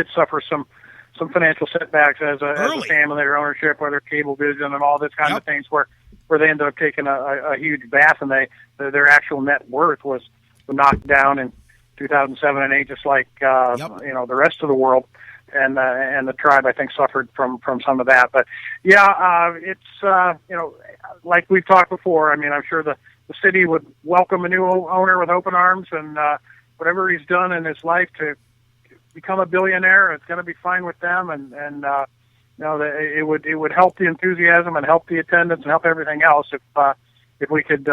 did suffer some financial setbacks as a family, their ownership, whether Cablevision and all this kind of things, where they ended up taking a huge bath, and their actual net worth was knocked down in 2007 and 8, just like the rest of the world. And the tribe, I think, suffered from some of that. But it's like we've talked before. I mean, I'm sure the city would welcome a new owner with open arms, and whatever he's done in his life to become a billionaire, it's going to be fine with them. And it would help the enthusiasm and help the attendance and help everything else if we could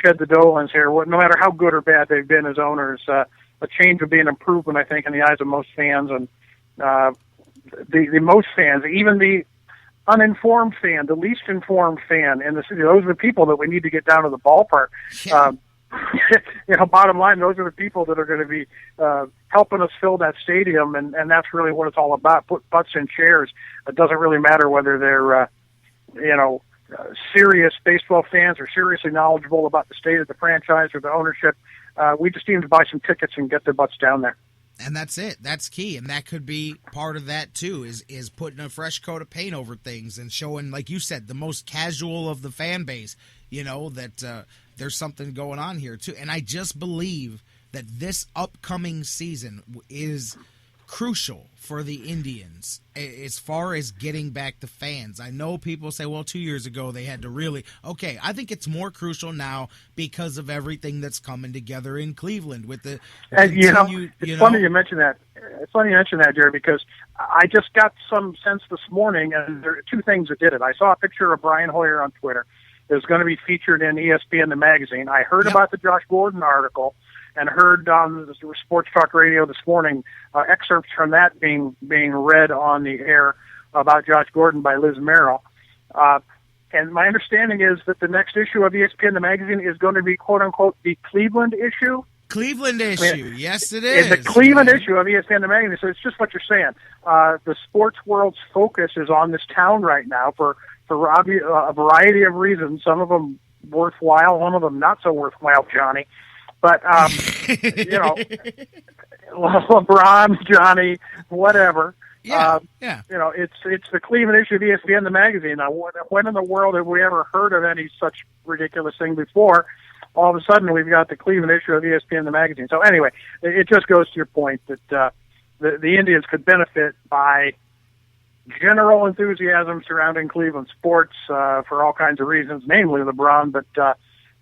shed the Dolans here. No matter how good or bad they've been as owners, a change would be an improvement, I think, in the eyes of most fans. And the most fans, even the uninformed fan, the least informed fan in the city, those are the people that we need to get down to the ballpark. Bottom line, those are the people that are going to be helping us fill that stadium, and that's really what it's all about. Put butts in chairs. It doesn't really matter whether they're serious baseball fans or seriously knowledgeable about the state of the franchise or the ownership. We just need to buy some tickets and get their butts down there. And that's it. That's key. And that could be part of that, too, is putting a fresh coat of paint over things and showing, like you said, the most casual of the fan base, that there's something going on here, too. And I just believe that this upcoming season is crucial for the Indians as far as getting back the fans. I know people say, well, 2 years ago they had to really. Okay, I think it's more crucial now because of everything that's coming together in Cleveland with the. And it's funny you mention that. It's funny you mention that, Jerry, because I just got some sense this morning, and there are two things that did it. I saw a picture of Brian Hoyer on Twitter. It was going to be featured in ESPN the magazine. I heard about the Josh Gordon article, and heard on the Sports Talk Radio this morning excerpts from that being read on the air about Josh Gordon by Liz Merrill. And my understanding is that the next issue of ESPN the magazine is going to be, quote-unquote, the Cleveland issue. Cleveland issue, yes it is. The Cleveland issue of ESPN the magazine. So it's just what you're saying. The sports world's focus is on this town right now for a variety of reasons, some of them worthwhile, some of them not so worthwhile, Johnny. But, LeBron, Johnny, whatever. It's the Cleveland issue of ESPN the magazine. Now, when in the world have we ever heard of any such ridiculous thing before? All of a sudden, we've got the Cleveland issue of ESPN the magazine. So anyway, it just goes to your point that the Indians could benefit by general enthusiasm surrounding Cleveland sports for all kinds of reasons, namely LeBron, but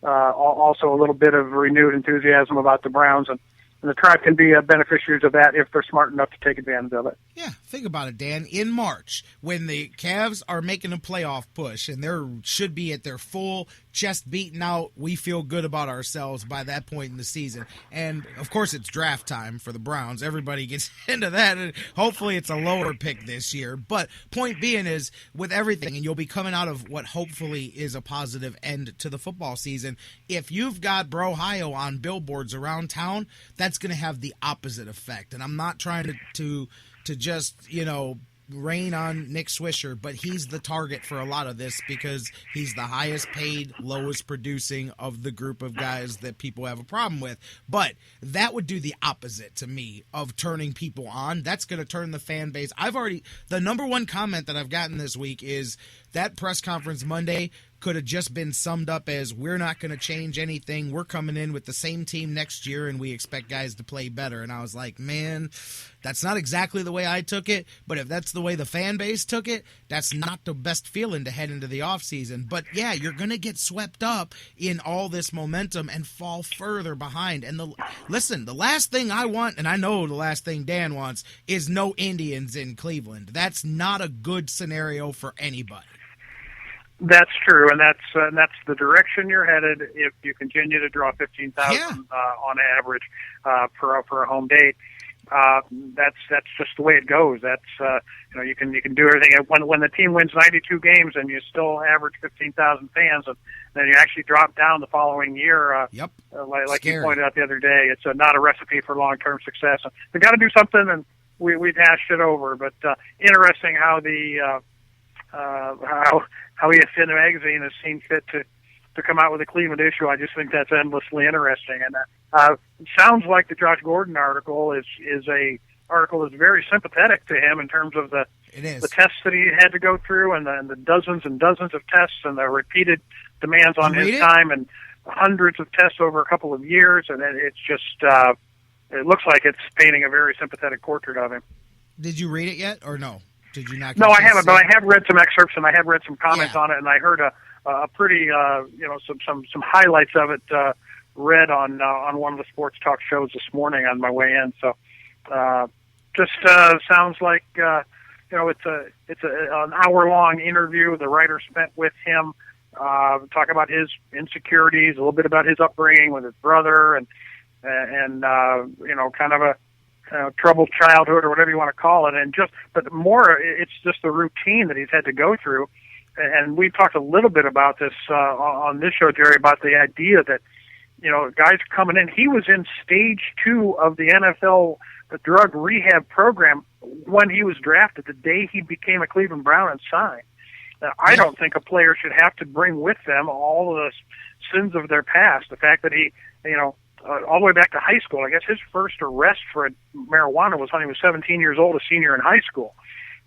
also a little bit of renewed enthusiasm about the Browns, and the Tribe can be beneficiaries of that if they're smart enough to take advantage of it. Yeah, think about it, Dan. In March, when the Cavs are making a playoff push and they should be at their full chest beaten out, we feel good about ourselves by that point in the season. And, of course, it's draft time for the Browns. Everybody gets into that, and hopefully it's a lower pick this year. But point being is, with everything, and you'll be coming out of what hopefully is a positive end to the football season, if you've got Brohio on billboards around town, that's going to have the opposite effect. And I'm not trying to just, rain on Nick Swisher, but he's the target for a lot of this because he's the highest paid, lowest producing of the group of guys that people have a problem with. But that would do the opposite to me of turning people on. That's going to turn the fan base. The number one comment that I've gotten this week is that press conference Monday could have just been summed up as, we're not going to change anything. We're coming in with the same team next year, and we expect guys to play better. And I was like, man, that's not exactly the way I took it. But if that's the way the fan base took it, that's not the best feeling to head into the offseason. But, yeah, you're going to get swept up in all this momentum and fall further behind. And listen, the last thing I want, and I know the last thing Dan wants, is no Indians in Cleveland. That's not a good scenario for anybody. That's true, and that's the direction you're headed if you continue to draw 15,000 on average per a home date. That's just the way it goes. That's you can do everything. When the team wins 92 games and you still average 15,000 fans, and then you actually drop down the following year. Like you pointed out the other day, it's not a recipe for long-term success. They've got to do something, and we've hashed it over. But interesting how the how ESPN the magazine has seen fit to come out with a Cleveland issue. I just think that's endlessly interesting. And it sounds like the Josh Gordon article is a article is very sympathetic to him in terms of the tests that he had to go through, and the dozens and dozens of tests, and the repeated demands on his time, and hundreds of tests over a couple of years, and it's just it looks like it's painting a very sympathetic portrait of him. Did you read it yet, or no? Did you not? No, I haven't, but I have read some excerpts, and I have read some comments on it, and I heard a pretty some highlights of it read on one of the sports talk shows this morning on my way in. So just sounds like it's an hour-long interview the writer spent with him, talk about his insecurities, a little bit about his upbringing with his brother, and kind of a troubled childhood or whatever you want to call it, but more, it's just the routine that he's had to go through. And we talked a little bit about this on this show, Jerry, about the idea that guys coming in. He was in stage 2 of the NFL drug rehab program when he was drafted, the day he became a Cleveland Brown and signed. Now, I don't think a player should have to bring with them all of the sins of their past. The fact that he, all the way back to high school, I guess his first arrest for marijuana was when he was 17 years old, a senior in high school.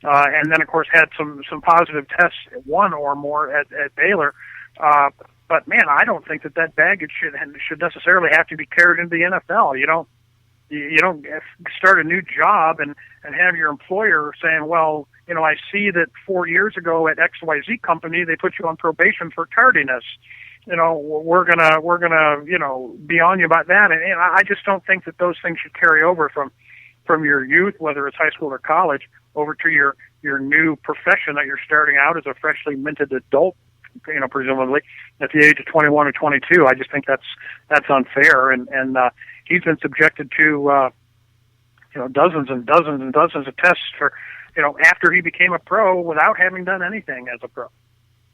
And then, of course, had some positive tests, one or more at Baylor. But, man, I don't think that baggage should necessarily have to be carried into the NFL. You don't start a new job and have your employer saying, well, I see that 4 years ago at XYZ company, they put you on probation for tardiness. We're gonna be on you about that. And I just don't think that those things should carry over from your youth, whether it's high school or college, over to your new profession that you're starting out as a freshly minted adult, presumably at the age of 21 or 22. I just think that's unfair. And he's been subjected to, dozens and dozens and dozens of tests for, after he became a pro without having done anything as a pro.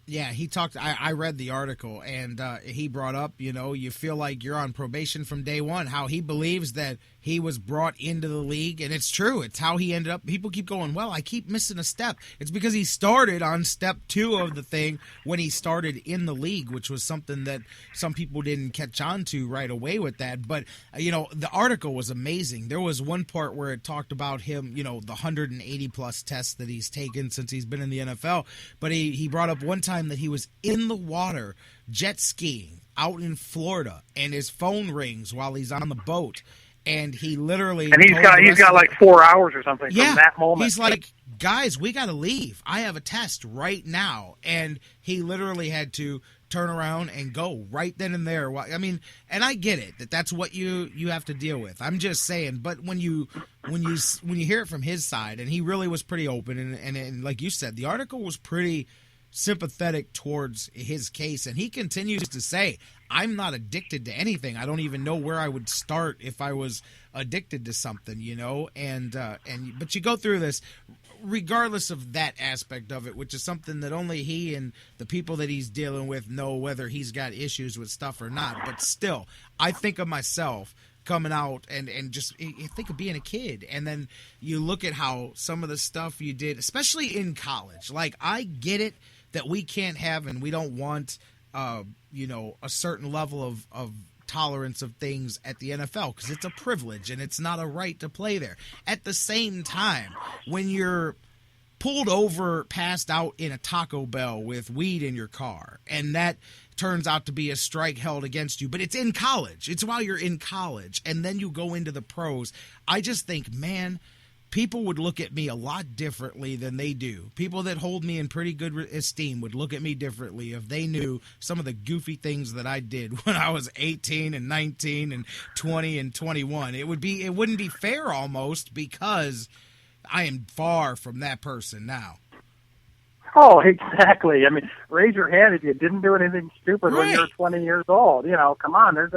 Yeah, he talked. I read the article, and he brought up, you feel like you're on probation from day one. How he believes that he was brought into the league, and it's true. It's how he ended up. People keep going, well, I keep missing a step. It's because he started on step 2 of the thing when he started in the league, which was something that some people didn't catch on to right away with that. But, the article was amazing. There was one part where it talked about him, the 180-plus tests that he's taken since he's been in the NFL. But he brought up one time that he was in the water jet skiing out in Florida, and his phone rings while he's on the boat, and he literally he's got like 4 hours or something from that moment. He's like, guys, we got to leave. I have a test right now, and he literally had to turn around and go right then and there. I mean, and I get it that's what you have to deal with. I'm just saying, but when you hear it from his side, and he really was pretty open, and like you said, the article was pretty sympathetic towards his case, and he continues to say, I'm not addicted to anything. I don't even know where I would start if I was addicted to something, but you go through this regardless of that aspect of it, which is something that only he and the people that he's dealing with know whether he's got issues with stuff or not. But still, I think of myself coming out and just think of being a kid, and then you look at how some of the stuff you did, especially in college. Like, I get it that we can't have and we don't want a certain level of tolerance of things at the NFL because it's a privilege and it's not a right to play there. At the same time, when you're pulled over, passed out in a Taco Bell with weed in your car, and that turns out to be a strike held against you, but it's in college. It's while you're in college, and then you go into the pros. I just think, man, people would look at me a lot differently than they do. People that hold me in pretty good esteem would look at me differently if they knew some of the goofy things that I did when I was 18 and 19 and 20 and 21. It wouldn't be fair almost, because I am far from that person now. Oh, exactly. I mean, raise your hand if you didn't do anything stupid when you were 20 years old. Come on, there's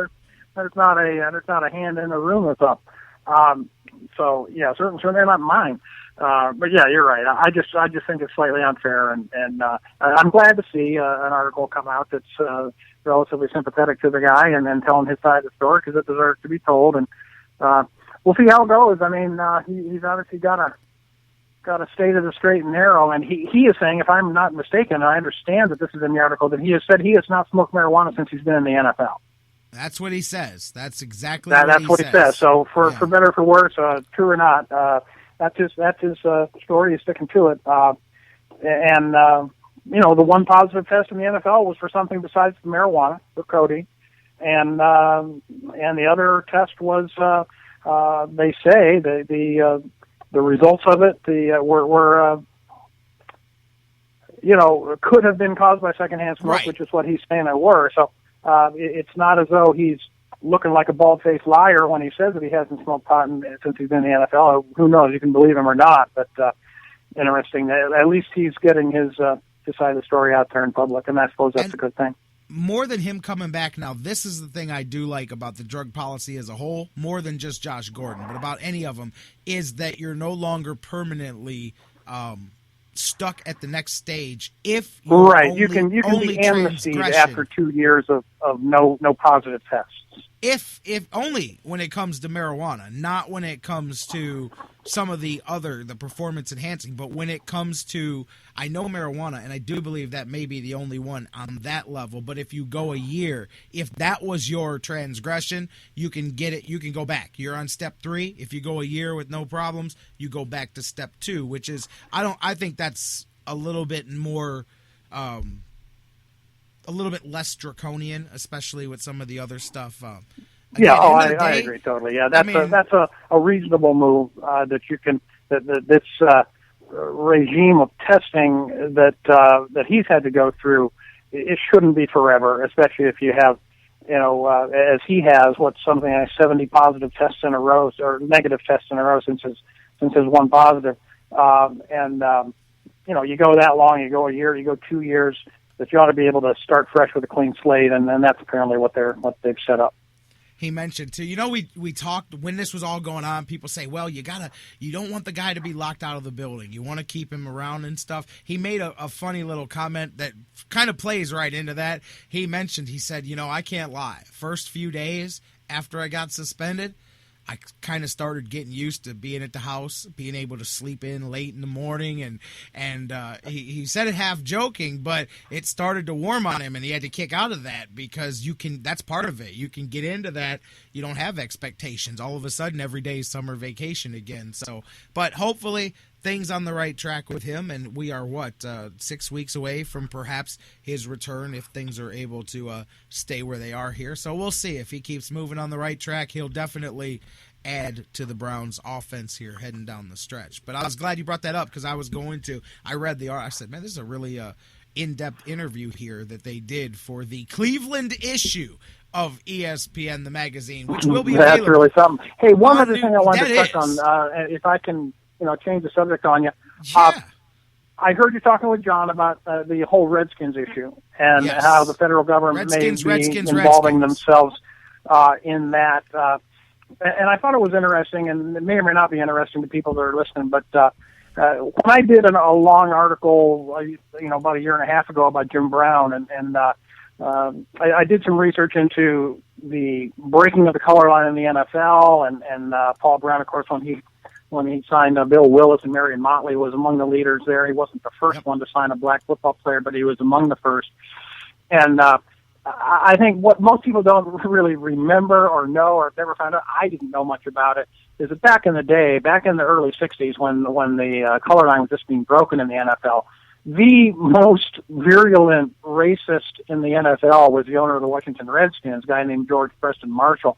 not a hand in the room that's up. So yeah, certainly not mine. But yeah, you're right. I just think it's slightly unfair, and I'm glad to see an article come out that's relatively sympathetic to the guy and telling his side of the story, because it deserves to be told. And we'll see how it goes. I mean, he's obviously got to stay to the straight and narrow. And he is saying, if I'm not mistaken, and I understand that this is in the article, that he has said he has not smoked marijuana since he's been in the NFL. That's what he says. That's exactly what he says. So for better or for worse, true or not, that's his story. He's sticking to it. The one positive test in the NFL was for something besides the marijuana for Cody, and the other test was they say the results of it were could have been caused by secondhand smoke, right, which is what he's saying they were. So it's not as though he's looking like a bald-faced liar when he says that he hasn't smoked pot since he's been in the NFL. Who knows? You can believe him or not, but interesting. At least he's getting his side of the story out there in public, and I suppose that's a good thing. More than him coming back now, this is the thing I do like about the drug policy as a whole, more than just Josh Gordon, but about any of them, is that you're no longer permanently stuck at the next stage if you can be amnestied after 2 years of no positive tests. If only when it comes to marijuana, not when it comes to some of the performance enhancing, but when it comes to, I know marijuana, and I do believe that may be the only one on that level, but if you go a year, if that was your transgression, you can get it, you can go back. You're on step 3. If you go a year with no problems, you go back to step 2, which is, I think that's a little bit more, a little bit less draconian, especially with some of the other stuff. I agree totally. Yeah, that's a reasonable move that you can this regime of testing that he's had to go through. It shouldn't be forever, especially if you have, as he has, something like 70 positive tests in a row or negative tests in a row since his one positive, you go that long, you go a year, you go 2 years. That you ought to be able to start fresh with a clean slate, and that's apparently what they've set up. He mentioned too. We talked when this was all going on. People say, "Well, you don't want the guy to be locked out of the building. You want to keep him around and stuff." He made a funny little comment that kind of plays right into that. He said, "I can't lie. First few days after I got suspended, I kind of started getting used to being at the house, being able to sleep in late in the morning, and he said it half joking, but it started to warm on him, and he had to kick out of that because that's part of it. You can get into that. You don't have expectations. All of a sudden, every day is summer vacation again. So, but hopefully things on the right track with him, and we are 6 weeks away from perhaps his return if things are able to stay where they are here. So we'll see. If he keeps moving on the right track, he'll definitely add to the Browns' offense here heading down the stretch. But I was glad you brought that up because I read the article. I said, man, this is a really in-depth interview here that they did for the Cleveland issue of ESPN, the magazine, which will be available. That's really something. Hey, one other thing I wanted to touch on, if I can change the subject on you. Yeah. I heard you talking with John about the whole Redskins issue and how the federal government may be involving themselves in that. And I thought it was interesting, and it may or may not be interesting to people that are listening, but when I did a long article, about a year and a half ago about Jim Brown, and I did some research into the breaking of the color line in the NFL, and Paul Brown, of course, when he signed Bill Willis and Marion Motley, was among the leaders there. He wasn't the first one to sign a black football player, but he was among the first. And I think what most people don't really remember or know or have never found out, I didn't know much about it, is that back in the day, back in the early 60s when the color line was just being broken in the NFL, the most virulent racist in the NFL was the owner of the Washington Redskins, a guy named George Preston Marshall,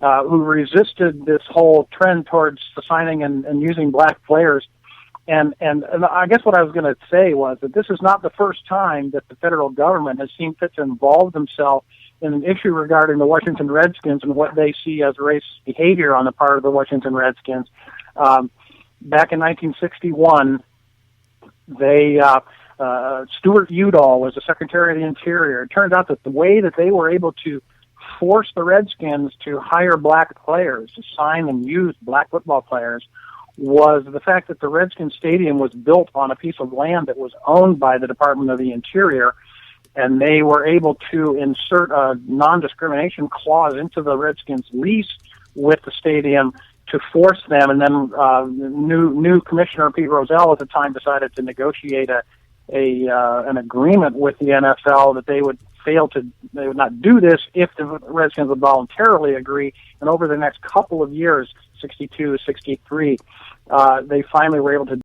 who resisted this whole trend towards signing and using black players. And I guess what I was going to say was that this is not the first time that the federal government has seen fit to involve themselves in an issue regarding the Washington Redskins and what they see as racist behavior on the part of the Washington Redskins. Back in 1961, Stuart Udall was the Secretary of the Interior. It turned out that the way that they were able to force the Redskins to hire black players, to sign and use black football players, was the fact that the Redskins Stadium was built on a piece of land that was owned by the Department of the Interior, and they were able to insert a non-discrimination clause into the Redskins lease with the stadium to force them, and then new Commissioner Pete Rozelle at the time decided to negotiate an agreement with the NFL that they would not do this if the Redskins would voluntarily agree. And over the next couple of years, 62, 63, they finally were able to